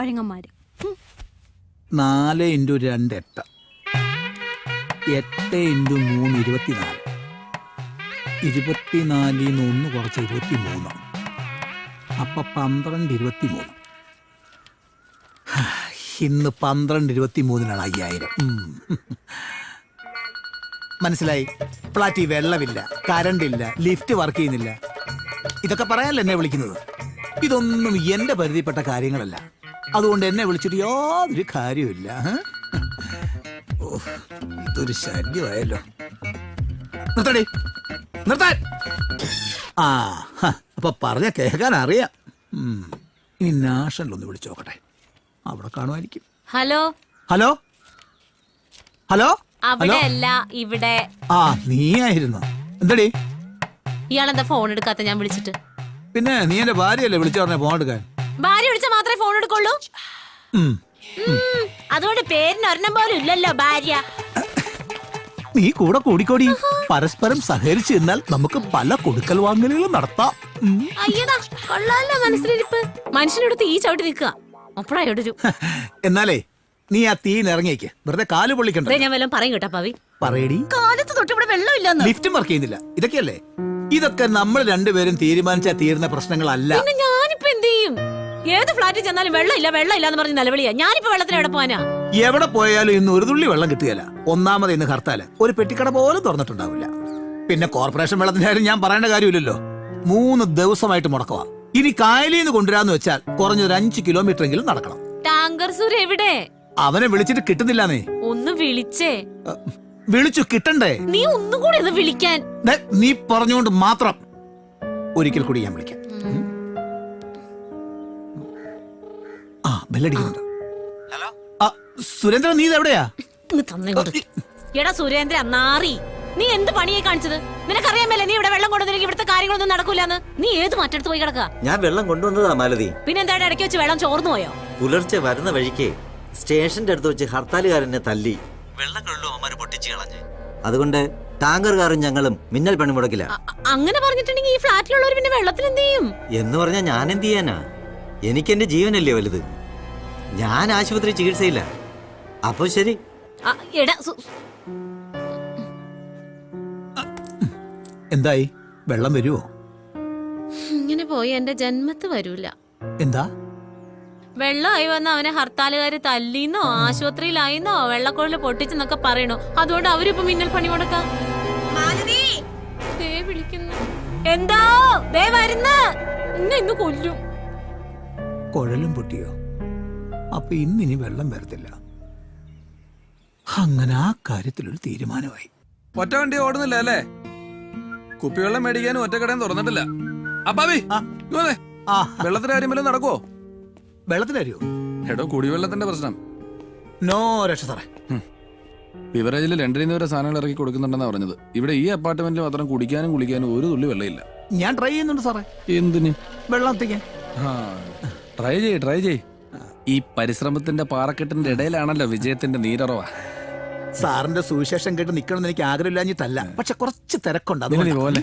കൊഴങ്ങന്മാര്. 4 × 2 8. 8 × 3 24. 24 ൽ 1 കുറച്ച് 23. അപ്പൊ 12 23. ഇന്ന് 12 23-നാണ് 5000. മനസ്സിലായി? ഫ്ലാറ്റിൽ വെള്ളമില്ല, കറണ്ട് ഇല്ല, ലിഫ്റ്റ് വർക്ക് ചെയ്യുന്നില്ല. ഇതൊക്കെ പറയാനല്ല എന്നെ വിളിക്കുന്നത്. ഇതൊന്നും എന്റെ പരിധിപ്പെട്ട കാര്യങ്ങളല്ല. അതുകൊണ്ട് എന്നെ വിളിച്ചിട്ട് യാതൊരു കാര്യമില്ല. ഇതൊരു ശല്യമായല്ലോ. നിർത്തടി, നിർത്താൻ. അപ്പൊ പറഞ്ഞ കേൾക്കാൻ അറിയാം. ഇനി നാഷണലൊന്ന് വിളിച്ചു നോക്കട്ടെ, അവിടെ കാണുമായിരിക്കും. Hello hello hello. അവിടെ അല്ല, ഇവിടെ. നീയായിരുന്നു. എന്തടി ഇയാളെന്താ ഫോൺ എടുക്കാത്ത? ഞാൻ വിളിച്ചിട്ട്. പിന്നെ നീ എന്റെ ഭാര്യയല്ലേ വിളിച്ചു പറഞ്ഞ ഫോൺ എടുക്കാൻ? ഭാര്യ വിളിച്ചാൽ മാത്രമേ ഫോൺ എടുക്കുള്ളൂ? അതുകൊണ്ട് പേരിന് ഒരെണ്ണം പോലും ഇല്ലല്ലോ ഭാര്യ. നീ കൂടെ കൂടിക്കോടി. പരസ്പരം സഹകരിച്ചു എന്നാൽ നമുക്ക് പല കൊടുക്കൽ വാങ്ങലുകളും നടത്താം. അയ്യടാ, കൊള്ളാലോ മനസ്സിലിരിപ്പ്. മനുഷ്യനടുത്ത് ഈ ചവിട്ടി നിൽക്കുക. അപ്പോഴായോടൊരു എന്നാലേ നീ ആ തീനിറങ്ങിയേക്ക്. വെറുതെ കാല് പൊള്ളിക്കണ്ട. ഞാൻ വല്ലതും പറയും കേട്ടാ പവി. പറയടി. കാലത്ത് തൊട്ട് ഇവിടെ വെള്ളമില്ലെന്ന്. ലിഫ്റ്റും വർക്ക് ചെയ്യുന്നില്ല. ഇതൊക്കെയല്ലേ? ഇതൊക്കെ നമ്മൾ രണ്ടുപേരും തീരുമാനിച്ചാൽ തീരുന്ന പ്രശ്നങ്ങളല്ല. പിന്നെ ഞാനിപ്പോ എന്ത് ചെയ്യും? ഏത് ഫ്ലാറ്റിൽ ചെന്നാലും വെള്ളമില്ല വെള്ളമില്ല എന്ന് പറഞ്ഞ് നിലവിളിയാ. ഞാനിപ്പോ വെള്ളത്തിന് എവിടെ പോവാനാ? എവിടെ പോയാലും ഇന്ന് ഒരു തുള്ളി വെള്ളം കിട്ടുകയില്ല. ഒന്നാമത് ഇന്ന് ഹർത്താല്. ഒരു പെട്ടിക്കട പോലും തുറന്നിട്ടുണ്ടാവില്ല. പിന്നെ കോർപ്പറേഷൻ വെള്ളത്തിന്റെ കാര്യം ഞാൻ പറയേണ്ട കാര്യമില്ലല്ലോ. 3 ദിവസമായിട്ട് മുടക്കവാ. ഇനി കായലിൽ നിന്ന് കൊണ്ടുവരാന്ന് വെച്ചാൽ കുറഞ്ഞൊരു 5 കിലോമീറ്റർ എങ്കിലും നടക്കണം. ടാങ്കർ സൂര്യ എവിടെ? അവനെ വിളിച്ചിട്ട് കിട്ടുന്നില്ലാന്നേ. ഒന്ന് വിളിച്ചേ. വിളിച്ചു കിട്ടണ്ടേ? നീ ഒന്നും കൂടി ഒന്ന് വിളിക്കാൻ. നീ പറഞ്ഞുകൊണ്ട് മാത്രം ഒരിക്കൽ കൂടി ഞാൻ വിളിക്കാം. ബെല്ലടിക്കുന്നുണ്ട്. സുരേന്ദ്രൻ, നീ എവിടെയാ? എടാ സുരേന്ദ്ര നാറി, നീ എന്ത് പണിയെ കാണിച്ചത്? നിനക്കറിയാമല്ലേ നീ ഇവിടെ വെള്ളം കൊണ്ടുവന്നില്ലെങ്കിൽ ഇവിടുത്തെ കാര്യങ്ങളൊന്നും നടക്കൂലെന്ന്. നീ ഏത് മറ്റടുത്ത് പോയി കിടക്കുക? ഞാൻ വെള്ളം കൊണ്ടുവന്നതാ മാലതി. പിന്നെ എന്താ ഇടയ്ക്ക് വെച്ച് വെള്ളം ചോർന്നു പോയോ? പുലർച്ചെ വരുന്ന വഴിക്ക് സ്റ്റേഷന്റെ അടുത്ത് വെച്ച് ഹർത്താലുകാരനെ തല്ലി വെള്ളം കൊള്ളുമാര് പൊട്ടിച്ച് കളഞ്ഞ്. അതുകൊണ്ട് ടാങ്കർകാരും ഞങ്ങളും മിന്നൽ പണി മുടക്കില്ല. അങ്ങനെ പറഞ്ഞിട്ടുണ്ടെങ്കിൽ ഈ ഫ്ലാറ്റിലുള്ളവർ പിന്നെ വെള്ളത്തിൽ എന്ത് ചെയ്യും? എന്ന് പറഞ്ഞാൽ ഞാൻ എന്ത് ചെയ്യാനാ? എനിക്ക് എന്റെ ജീവനല്ലേ വലുത്. ഞാൻ ആശുപത്രി ചികിത്സയില്ല. അപ്പൊ ശരി. എന്തായി? വെള്ളം വരുവോ? ഇങ്ങനെ പോയി എന്റെ ജന്മത്ത് വരൂല. എന്താ? വെള്ളമായി വന്ന അവനെ ഹർത്താലുകാര് തല്ലിന്നോ ആശുപത്രിയിലായിന്നോ വെള്ളക്കൊഴല് പൊട്ടിച്ചെന്നൊക്കെ പറയണോ. അതുകൊണ്ട് അവരിപ്പോ മിന്നൽ പണി മുടക്കാം. എന്താ ഇന്ന് കൊല്ലും. കുഴലും പൊട്ടിയോ? അപ്പൊ ഇന്നിനി വെള്ളം വരത്തില്ല. അങ്ങനെ ആ കാര്യത്തിലൊരു തീരുമാനമായി. ഒറ്റ വണ്ടി ഓടുന്നില്ല അല്ലേ? കുപ്പിവെള്ളം മേടിക്കാനും ഒറ്റ കടയും തുറന്നിട്ടില്ല. അപ്പാവി വെള്ളത്തിന്റെ കാര്യം വല്ലതും നടക്കുവോ? വെള്ളത്തിന്റെ കാര്യോ? എടോ, കുടിവെള്ളത്തിന്റെ പ്രശ്നം. നോ രക്ഷ സാറേ. ബിവറേജിൽ ലണ്ടനിൽ വരെ സാധനങ്ങൾ ഇറക്കി കൊടുക്കുന്നുണ്ടെന്നാ പറഞ്ഞത്. ഇവിടെ ഈ അപ്പാർട്ട്മെന്റിൽ മാത്രം കുടിക്കാനും കുളിക്കാനും ഒരു തുള്ളി വെള്ളമില്ല. ഞാൻ ട്രൈ ചെയ്യുന്നുണ്ട് സാറേ. എന്തിന്? വെള്ളം എത്തിക്കാൻ. ട്രൈ ചെയ്. ഈ പരിശ്രമത്തിന്റെ പാറക്കെട്ടിന്റെ ഇടയിലാണല്ലോ വിജയത്തിന്റെ നീരറവ. സാറിന്റെ സുവിശേഷം കേട്ട് നിക്കണമെന്ന് എനിക്ക് ആഗ്രഹമില്ലാഞ്ഞിട്ടല്ല, പക്ഷെ കുറച്ച് തിരക്കുണ്ട്. പോലെ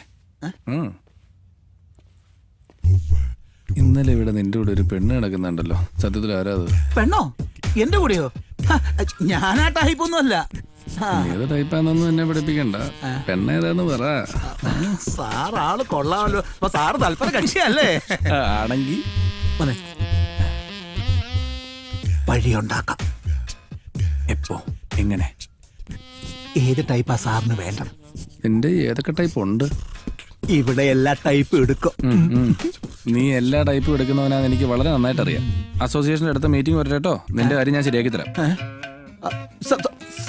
ഇന്നലെ ഇവിടെ നിന്റെ കൂടെ ഒരു പെണ്ണ് കിടക്കുന്നുണ്ടല്ലോ. സത്യത്തിൽ ആരാ അത്? പെണ്ണോ? എന്റെ കൂടെയോ? ഞാനാ ടൈപ്പൊന്നും അല്ല. ഏത് ടൈപ്പാന്നൊന്നും എന്നെ പഠിപ്പിക്കണ്ട. പെണ്ണേതാന്ന് പറ. സാർ ആള് കൊള്ളാമല്ലോ. അപ്പൊ സാറ് തൽപര കക്ഷിയല്ലേ? ആണെങ്കി വഴിയുണ്ടാക്കാം. എപ്പോ? എങ്ങനെ? ഏത് ടൈപ്പാ സാറിന് വേണ്ടത്? നിന്റെ ഏതൊക്കെ ടൈപ്പ് ഉണ്ട്? ഇവിടെ എല്ലാ ടൈപ്പും എടുക്കും. നീ എല്ലാ ടൈപ്പും എടുക്കുന്നവനാന്ന് എനിക്ക് വളരെ നന്നായിട്ട് അറിയാം. അസോസിയേഷന്റെ അടുത്ത മീറ്റിംഗ് വരട്ടോ. നിന്റെ കാര്യം ഞാൻ ശരിയാക്കി തരാം.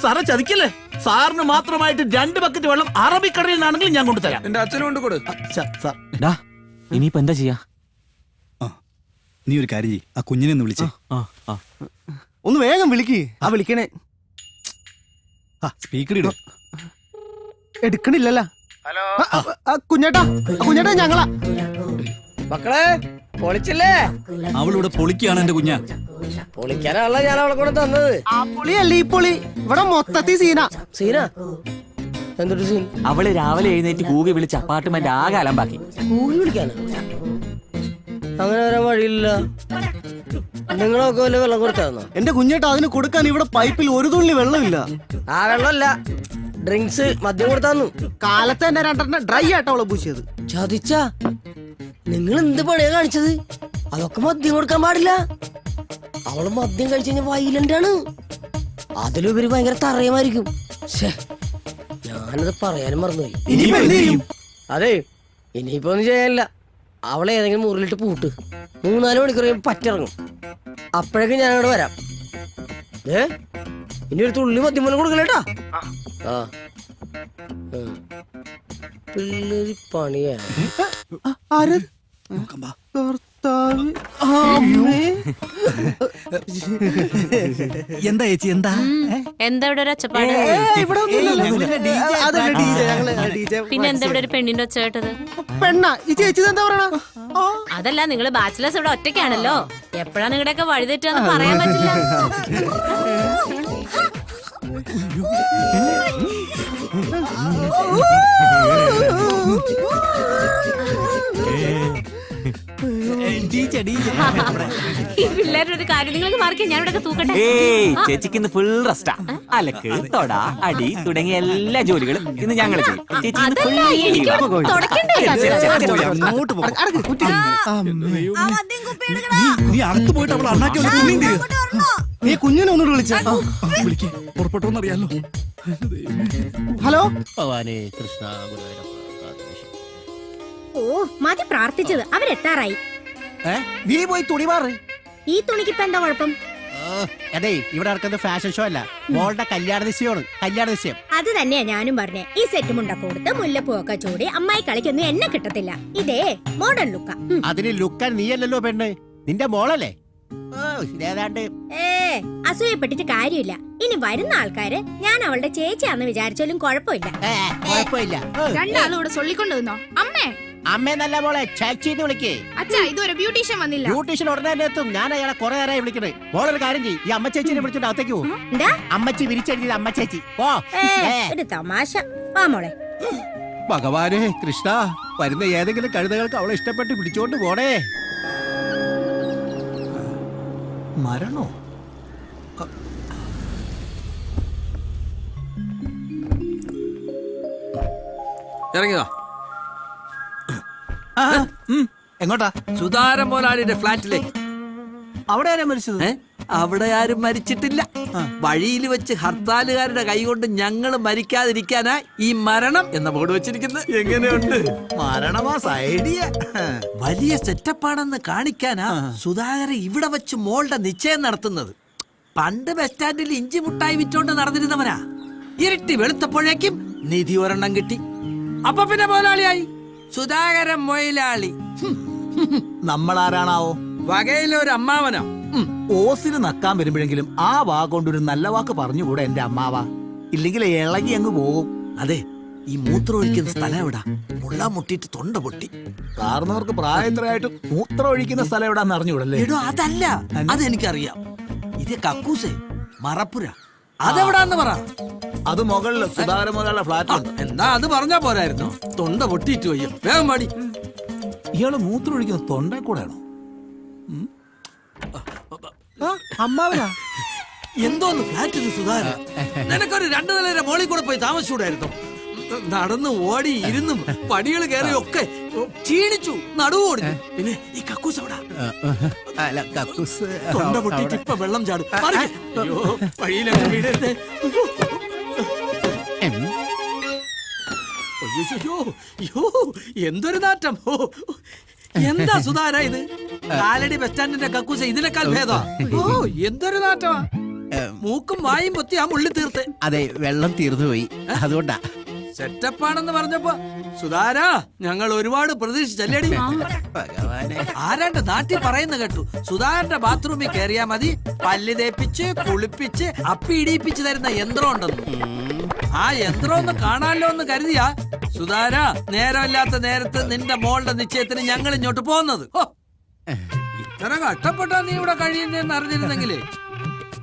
സാറെ ചതിക്കല്ലേ? സാറിന് മാത്രമായിട്ട് 2 ബക്കറ്റ് വെള്ളം അറബിക്കടലിൽ നിന്നാണെങ്കിലും ഞാൻ കൊണ്ടുതരാം. എന്റെ അച്ഛനും കൊണ്ട് കൊടു. ഇനിയിപ്പോ എന്താ ചെയ്യാ? നീ ഒരു കാര്യം ചെയ്യ്, ആ കുഞ്ഞിനെ ഒന്ന് വിളിച്ചേ. ഒന്ന് വേഗം വിളിക്ക്. വിളിക്കണേ. സ്പീക്കർ ഇടും. എടുക്കണില്ലല്ലോ. കുഞ്ഞേട്ടാ ഞങ്ങളാ മക്കളെ. പൊളിച്ചില്ലേ? അവളിവിടെ പൊളിക്കാണ് എന്റെ കുഞ്ഞ. പൊളിക്കാനുള്ള ഞാൻ അവളെ കൂടെ തന്നത്. ആ പൊളിയല്ല ഈ പൊളി. ഇവിടെ മൊത്തത്തിൽ സീന. എന്തൊരു സീൻ? അവള് രാവിലെ എഴുന്നേറ്റ് കൂകി വിളിച്ച് അപ്പാർട്ട്മെന്റ് ആകെ അലമ്പാക്കി. കൂകി വിളിക്കാനോ? അങ്ങനെ വരാൻ വഴിയില്ല. നിങ്ങളൊക്കെ വല്ല വെള്ളം കൊടുത്തായിരുന്നോ? എന്റെ കുഞ്ഞേട്ടാ, അതിന് കൊടുക്കാൻ ഇവിടെ പൈപ്പിൽ ഒരു തുള്ളി വെള്ളമില്ല. ആ വെള്ളമല്ല, ഡ്രിങ്ക്സ് മദ്യം കൊടുത്താന്നു. കാലത്ത് തന്നെ രണ്ടെണ്ണം ഡ്രൈ ആയിട്ട് അവളെ പൂശിയത്. ചതിച്ച നിങ്ങൾ എന്ത് പണിയാ കാണിച്ചത്? അതൊക്കെ മദ്യം കൊടുക്കാൻ പാടില്ല. അവള് മദ്യം കഴിച്ചു കഴിഞ്ഞാൽ വൈലന്റ് ആണ്. അതിലുപരി ഭയങ്കര തറയമായിരിക്കും. ഞാനത് പറയാനും മറന്നുപോയി. ഇനിയിപ്പോ എന്ത് ചെയ്യും? അതെ, ഇനിയിപ്പോ ഒന്നും ചെയ്യാനില്ല. അവളെ ഏതെങ്കിലും മുറിയിലിട്ട് പൂട്ട്. 3-4 മണിക്കൂർ കഴിയുമ്പോൾ പറ്റിറങ്ങും. അപ്പോഴേക്കും ഞാൻ അവിടെ വരാം. ഇനി ഒരു തുള്ളി മദ്യം പോലും കൊടുക്കലേട്ടാ. ആ പിള്ളേര് പണിയാണ്. ആര്? എന്താ ചേച്ചി എന്താ? എന്താ ഇവിടെ ഒരു ഒച്ചപ്പാട്? പിന്നെ എന്താ ഇവിടെ ഒരു പെണ്ണിന്റെ ഒച്ച കേട്ടത്? പെണ്ണ ഈ ചേച്ചി എന്താ പറയണ? അതല്ല, നിങ്ങള് ബാച്ചിലേഴ്സ് ഇവിടെ ഒറ്റയ്ക്കാണല്ലോ. എപ്പോഴാ നിങ്ങളുടെയൊക്കെ വഴിതെറ്റാന്ന് പറയാൻ പറ്റില്ല. ഈ പിള്ളേരുടെ ഒരു കാര്യം നിങ്ങൾക്ക് മാറിക്കാൻ ഞാൻ ഇവിടെ തൂക്കട്ടെ. ചേച്ചിക്ക് ഇന്ന് ഫുൾ റെസ്റ്റാ. അലക്ക്, തൊട, അടി തുടങ്ങിയ എല്ലാ ജോലികളും ഇന്ന് ഞങ്ങൾ ചെയ്യും. ചേച്ചി ഇന്ന് full എനിക്ക് leave ആ. തുടക്കണ്ടേ? അങ്ങോട്ട് പോ. നീ അകത്ത് പോയിട്ട് അവൾ അണ്ണാക്കി വന്ന് തുണിയും തരും. നീ കുഞ്ഞിനെ ഒന്നുകൂടെ വിളിച്ച. വിളിക്ക്, പുറപ്പെട്ടോന്നറിയാലോ. ഹലോ. ഓ മതി പ്രാർത്ഥിച്ചത്, അവരെത്താറായി. നീ പോയി തുണി മാറ്. ഈ തുണിക്ക് ഇപ്പൊ എന്താ കുഴപ്പം? അതെ, ഇവിടെ നടക്കുന്ന ഫാഷൻ ഷോ അല്ല, മോളുടെ കല്യാണ നിശ്ചയമാണ്. കല്യാണ നിശ്ചയം. അത് തന്നെയാ ഞാനും പറഞ്ഞേ. ഈ സെറ്റ് മുണ്ടൊക്കെ കൊടുത്ത് മുല്ലപ്പൂവൊക്കെ ചൂടി അമ്മായി കളിക്കൊന്നും എന്നെ കിട്ടത്തില്ല. ഇതേ മോഡേൺ ലുക്കാ. അതിന് ലുക്കാൻ നീയല്ലല്ലോ പെണ്ണ്, നിന്റെ മോളല്ലേ. ഏതാണ്ട് അസൂയപ്പെട്ടിട്ട് കാര്യമില്ല. ഇനി വരുന്ന ആൾക്കാര് ഞാൻ അവളുടെ ചേച്ചിയാന്ന് വിചാരിച്ചാലും കുഴപ്പമില്ല. കുഴപ്പമില്ല. രണ്ടാളും ഇവിടെ ചൊല്ലിക്കൊണ്ടു നിന്നോ? അമ്മേ അമ്മേ നല്ല മോളെ ചേച്ചിന്ന് വിളിക്കേ. അച്ഛാ, ഇതുവരെ ബ്യൂട്ടീഷ്യൻ വന്നില്ല. ബ്യൂട്ടീഷ്യൻ ഉടനെ തന്നെ എത്തും. ഞാൻ അയാളെ കുറെ നേരമായി വിളിക്കണേ. മോളൊരു കാര്യം ചെയ്യും, ഈ അമ്മ ചേച്ചിനെ വിളിച്ചിട്ട് അകത്തേക്ക് പോകും. എന്താ അമ്മച്ചി വിരിച്ചെഴുതിയത് അമ്മ ചേച്ചി. ഓ ഒരു തമാശ. വാ മോളെ. ഭഗവാനെ കൃഷ്ണ, വരുന്ന ഏതെങ്കിലും കഴുതകൾക്ക് അവളെ ഇഷ്ടപ്പെട്ട് പിടിച്ചോണ്ട് പോണേ. മരണോ? ഇറങ്ങിയോ? എങ്ങോട്ടാ? സുതാരം മോലാളിയുടെ ഫ്ലാറ്റിലേക്ക്. അവിടെ ആരാ മരിച്ചത്? അവിടെ ആരും മരിച്ചിട്ടില്ല. വഴിയിൽ വെച്ച് ഹർത്താലുകാരുടെ കൈകൊണ്ട് ഞങ്ങൾ മരിക്കാതിരിക്കാനാ ഈ മരണം എന്ന ബോർഡ് വെച്ചിരിക്കുന്നത്. എങ്ങനെയുണ്ട്? മരണമാസ ഐഡിയ. വലിയ സെറ്റപ്പാണെന്ന് കാണിക്കാനാ സുധാകരൻ ഇവിടെ വെച്ച് മോളുടെ നിശ്ചയം നടത്തുന്നത്. പണ്ട് ബസ് സ്റ്റാൻഡിൽ ഇഞ്ചി മുട്ടായി വിറ്റോണ്ട് നടന്നിരുന്നവനാ. ഇരട്ടി വെളുത്തപ്പോഴേക്കും നിധി ഒരെണ്ണം കിട്ടി. അപ്പൊ പിന്നെ മോലാളിയായി സുധാകരൻ മൊയിലാളി. നമ്മളാരാണാവോ? വകയിലൊരു അമ്മാവനാ. ഓസിന് നക്കാൻ വരുമ്പോഴെങ്കിലും ആ വാ കൊണ്ടൊരു നല്ല വാക്ക് പറഞ്ഞുകൂടെ എന്റെ അമ്മാവാ? ഇല്ലെങ്കിൽ ഇളകി അങ്ങ് പോകും. അതെ, ഈ മൂത്രം ഒഴിക്കുന്ന സ്ഥലം എവിടാ? മുള്ള മുട്ടിയിട്ട് തൊണ്ട പൊട്ടി. കാരണവർക്ക് പ്രായത്തിലായിട്ട് മൂത്രം ഒഴിക്കുന്ന സ്ഥലം എവിടാന്ന് അറിഞ്ഞൂടല്ലേ? എടോ അതല്ല, അതെനിക്കറിയാം. ഇത് കക്കൂസേ, മറപ്പുര. അതെവിടാന്ന് പറ. അത് മുകളിൽ സുധാകര മുതലുള്ള ഫ്ലാറ്റ് ഉണ്ട്. എന്നാ അത് പറഞ്ഞാ പോരായിരുന്നോ? തൊണ്ട പൊട്ടിയിട്ട് വയ്യ, വേഗം പാടി. ഇയാള് മൂത്രം ഒഴിക്കുന്ന തൊണ്ടേ കൂടെയാണോ? അമ്മാവനാ? എന്തോന്ന് ഫ്ലാറ്റിന് സുധാകരൻ? നിനക്കൊരു 2 നിലയുടെ മോളിൽ കൂടെ പോയി താമസിച്ചൂടായിരുന്നു? നടന്ന് ഓടി ഇരുന്നും പടികൾ കയറിയൊക്കെ ക്ഷീണിച്ചു, നടുവോടി. പിന്നെ ഈ കക്കൂസ് എവിടാ? തൊണ്ട പൊട്ടിയിട്ട് ഇപ്പൊ വെള്ളം ചാടും. അയ്യോ, വഴിയിലൊക്കെ വീടരുത്. അയ്യോ, എന്തൊരു നാറ്റം! എന്താ സുധാര ഇത്? കാലടി ബസ് സ്റ്റാൻഡിന്റെ കക്കൂസ ഇതിനേക്കാൾ ഭേദം. ഓ, എന്തൊരു നാറ്റമാ! മൂക്കും വായും പൊത്തി ആ മുള്ളി തീർത്ത്. അതെ, വെള്ളം തീർന്നുപോയി, അതുകൊണ്ടാ. സെറ്റപ്പാണെന്ന് പറഞ്ഞപ്പോ സുധാര ഞങ്ങൾ ഒരുപാട് പ്രതീക്ഷിച്ചല്ലേടി. ആരാണ്ട് നാട്ടിൽ പറയുന്ന കേട്ടു, സുധാകരന്റെ ബാത്റൂമിൽ കയറിയാ മതി പല്ല് തേപ്പിച്ച് കുളിപ്പിച്ച് അപ്പി ഇടിയിപ്പിച്ച് തരുന്ന യന്ത്രം ഉണ്ടെന്ന്. ആ യന്ത്രം ഒന്ന് കാണാമല്ലോ എന്ന് കരുതിയാ സുധാര നേരമില്ലാത്ത നേരത്ത് നിന്റെ മോളുടെ നിശ്ചയത്തിന് ഞങ്ങൾ ഇങ്ങോട്ട് പോകുന്നത്. ഇത്ര കഷ്ടപ്പെട്ടാ നീ ഇവിടെ കഴിയുന്നതെന്ന് അറിഞ്ഞിരുന്നെങ്കിലേ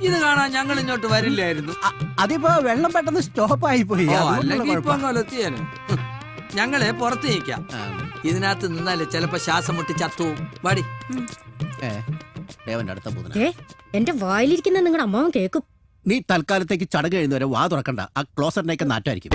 ഇത് കാണാൻ ഞങ്ങൾ ഇങ്ങോട്ട് വരില്ലായിരുന്നു. അതിപ്പോ വെള്ളം പെട്ടെന്ന് സ്റ്റോപ്പ് ആയി പോയി. അല്ലെങ്കിൽ ഇപ്പൊ കൊലത്തിയാന്. ഞങ്ങളെ പുറത്ത് നിൽക്കാം. ഇതിനകത്ത് നിന്നാലേ ചിലപ്പോ ശ്വാസം മുട്ടി ചത്തു വാടി. ദേവന്റെ അടുത്ത ബുധന ഏ എന്റെ വായിലിരിക്കുന്ന നിങ്ങളുടെ അമ്മാവൻ കേക്കും. നീ തൽക്കാലത്തേക്ക് ചടങ്ങ് കഴിയുന്നവരെ വാ തുറക്കണ്ട. ആ ക്ലോസറിനേക്ക് നാറ്റായിരിക്കും.